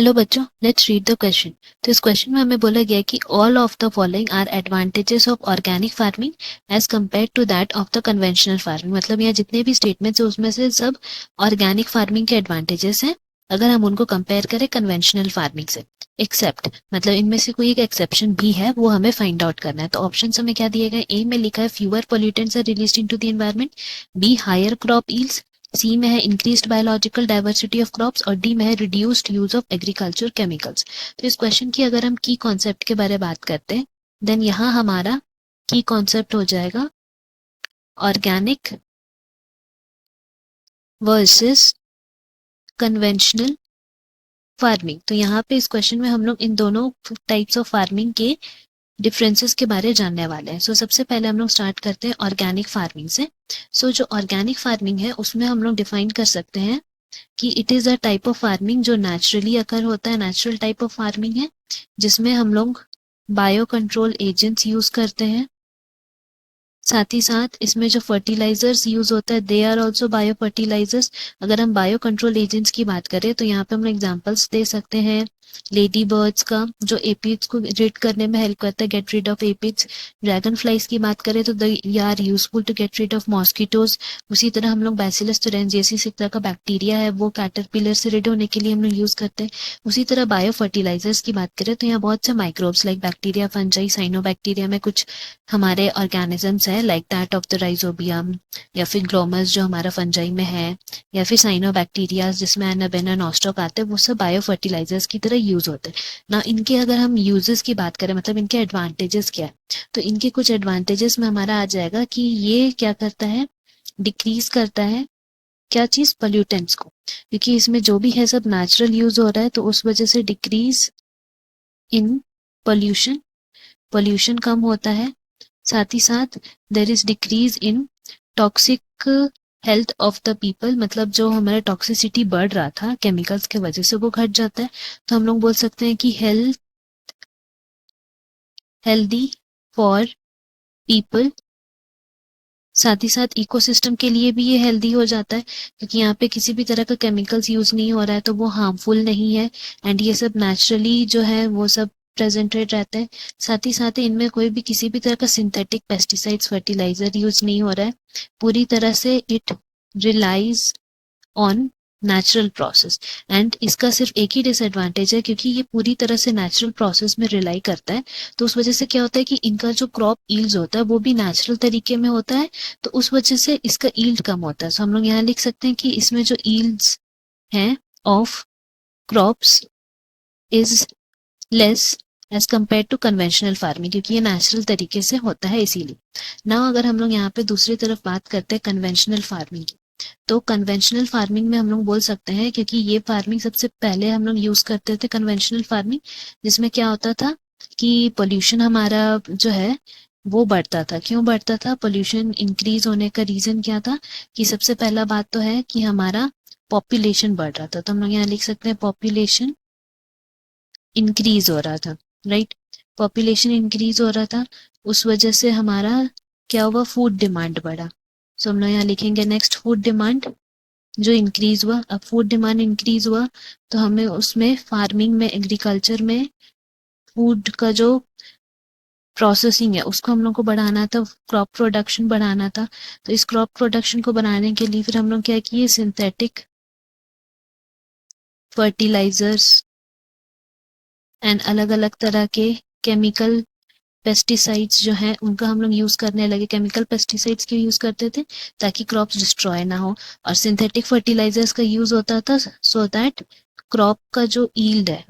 Hello बच्चों, let's read the question. तो इस क्वेश्चन में हमें बोला गया कि all of the following are advantages of organic farming as compare to that of the conventional farming. मतलब यहाँ जितने भी स्टेटमेंट्स है उसमें से सब ऑर्गेनिक फार्मिंग के एडवांटेजेस हैं अगर हम उनको कंपेयर करें कन्वेंशनल फार्मिंग से। एक्सेप्ट मतलब इनमें से कोई एक एक्सेप्शन भी है, वो हमें फाइंड आउट करना है। तो ऑप्शन हमें क्या दिए गए? ए में लिखा है fewer pollutants are released into the environment, B higher crop yields, C में है increased biological diversity of crops और डी में है reduced use of agriculture chemicals. तो इस क्वेश्चन की अगर हम की कॉन्सेप्ट के बारे में बात करते हैं, देन यहाँ हमारा की कॉन्सेप्ट हो जाएगा ऑर्गेनिक वर्सेस कन्वेंशनल फार्मिंग। तो यहाँ पे इस क्वेश्चन में हम लोग इन दोनों टाइप्स ऑफ फार्मिंग के डिफरेंसेस के बारे जानने वाले हैं। सो सबसे पहले हम लोग स्टार्ट करते हैं ऑर्गेनिक फार्मिंग से। जो ऑर्गेनिक फार्मिंग है उसमें हम लोग डिफाइन कर सकते हैं कि it is a type of farming जो नेचुरली अकर होता है, नेचुरल टाइप ऑफ फार्मिंग है जिसमें हम लोग बायो कंट्रोल एजेंट्स यूज करते हैं। साथ ही साथ इसमें जो फर्टिलाइजर्स यूज होता है they are also bio fertilizers. अगर हम बायो कंट्रोल एजेंट्स की बात करें तो यहाँ पे हम एग्जांपल्स दे सकते हैं लेडी बर्ड्स का, जो एपिड्स को रिड करने में हेल्प करता है, get rid of aphids. Dragon flies की बात करें तो they are useful to get rid of mosquitoes. उसी तरह हम लोग बैसिलस तुरेंजिएसिस एक तरह का बैक्टीरिया है, वो कैटरपिलर से रिड होने के लिए हम लोग यूज करते हैं। उसी तरह बायो फर्टिलाइजर्स की बात करें तो यहाँ बहुत से microbes like bacteria, fungi, cyanobacteria में कुछ हमारे ऑर्गेनिजम्स है like that of the rhizobium, या फिर ग्लोमस जो हमारा फंजाई में है, या फिर साइनोबैक्टीरिया जिसमें एनाबेना नॉस्टॉक आते हैं, वो सब बायो फर्टिलाइजर्स की तरह यूज होते हैं ना। इनके अगर हम यूजेस की बात करें, मतलब इनके एडवांटेजेस क्या है, तो इनके कुछ एडवांटेजेस में हमारा आ जाएगा कि ये क्या करता है, डिक्रीज करता है क्या चीज, पोल्यूटेंट्स को, क्योंकि इसमें जो भी है सब नेचुरल यूज हो रहा है, तो उस वजह से डिक्रीज इन पोल्यूशन, पोल्यूशन कम होता है। साथ ही साथ there is decrease in toxic health of the people, मतलब जो हमारा टॉक्सिसिटी बढ़ रहा था केमिकल्स के वजह से वो घट जाता है। तो हम लोग बोल सकते हैं कि हेल्दी फॉर पीपल। साथ ही साथ इकोसिस्टम के लिए भी ये हेल्दी हो जाता है, क्योंकि यहाँ पे किसी भी तरह का केमिकल्स यूज नहीं हो रहा है, तो वो हार्मफुल नहीं है एंड ये सब नेचुरली जो है वो सब प्रेजेंटेड रहता है। साथ ही साथ इनमें कोई भी किसी भी तरह का सिंथेटिक पेस्टिसाइड्स, फर्टिलाइजर यूज नहीं हो रहा है। पूरी तरह से it relies on natural process. And इसका सिर्फ एक ही डिसएडवांटेज है, क्योंकि ये पूरी तरह से नेचुरल प्रोसेस में रिलाई करता है, तो उस वजह से क्या होता है कि इनका जो क्रॉप ईल्ड्स होता है वो भी नेचुरल तरीके में होता है, तो उस वजह से इसका ईल्ड कम होता है। सो हम लोग यहाँ लिख सकते हैं कि इसमें जो ईल्ड्स हैं of crops is less as compare to conventional farming, क्योंकि ये नेचुरल तरीके से होता है इसीलिए ना। अगर हम लोग यहाँ पे दूसरी तरफ बात करते हैं कन्वेंशनल फार्मिंग की, तो कन्वेंशनल फार्मिंग में हम लोग बोल सकते हैं, क्योंकि ये फार्मिंग सबसे पहले हम लोग यूज करते थे कन्वेंशनल फार्मिंग, जिसमें क्या होता था कि पोल्यूशन हमारा जो है वो बढ़ता था। क्यों बढ़ता था? पोल्यूशन इंक्रीज होने का रीजन क्या था कि सबसे पहला बात तो है कि हमारा पॉपुलेशन बढ़ रहा था। तो हम लोग यहाँ लिख सकते हैं पॉपुलेशन इंक्रीज हो रहा था, राइट। पॉपुलेशन इंक्रीज हो रहा था, उस वजह से हमारा क्या हुआ, फूड डिमांड बढ़ा। सो हम लोग यहाँ लिखेंगे नेक्स्ट फूड डिमांड जो इंक्रीज हुआ। अब फूड डिमांड इंक्रीज हुआ तो हमें उसमें फार्मिंग में, एग्रीकल्चर में फूड का जो प्रोसेसिंग है उसको हम लोग को बढ़ाना था, क्रॉप प्रोडक्शन बढ़ाना था। तो इस क्रॉप प्रोडक्शन को बढ़ाने के लिए फिर हम लोग क्या किए, सिंथेटिक फर्टिलाइजर्स एंड अलग अलग तरह के केमिकल पेस्टिसाइड्स जो हैं उनका हम लोग यूज करने लगे। केमिकल पेस्टिसाइड्स क्यों यूज करते थे? ताकि क्रॉप्स डिस्ट्रॉय ना हो। और सिंथेटिक फर्टिलाइजर्स का यूज होता था सो दैट क्रॉप का जो ईल्ड है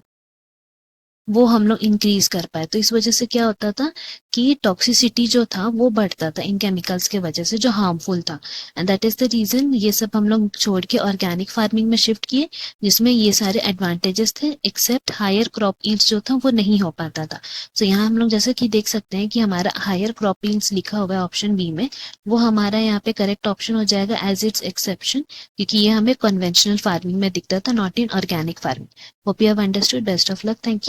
वो हम लोग इंक्रीज कर पाए। तो इस वजह से क्या होता था कि टॉक्सिसिटी जो था वो बढ़ता था इन केमिकल्स के वजह से जो हार्मफुल था। And that is the reason ये सब हम लोग छोड़ के ऑर्गेनिक फार्मिंग में शिफ्ट किए, जिसमें ये सारे एडवांटेजेस थे एक्सेप्ट हायर क्रॉप यील्ड्स जो था वो नहीं हो पाता था। तो यहाँ हम लोग जैसे कि देख सकते हैं कि हमारा हायर क्रॉप यील्ड्स लिखा हुआ है ऑप्शन बी में, वो हमारा यहाँ पे करेक्ट ऑप्शन हो जाएगा एज इट्स एक्सेप्शन, क्योंकि ये हमें कन्वेंशनल फार्मिंग में दिखता था, not in organic farming. Hope you have understood. Best of luck. Thank you.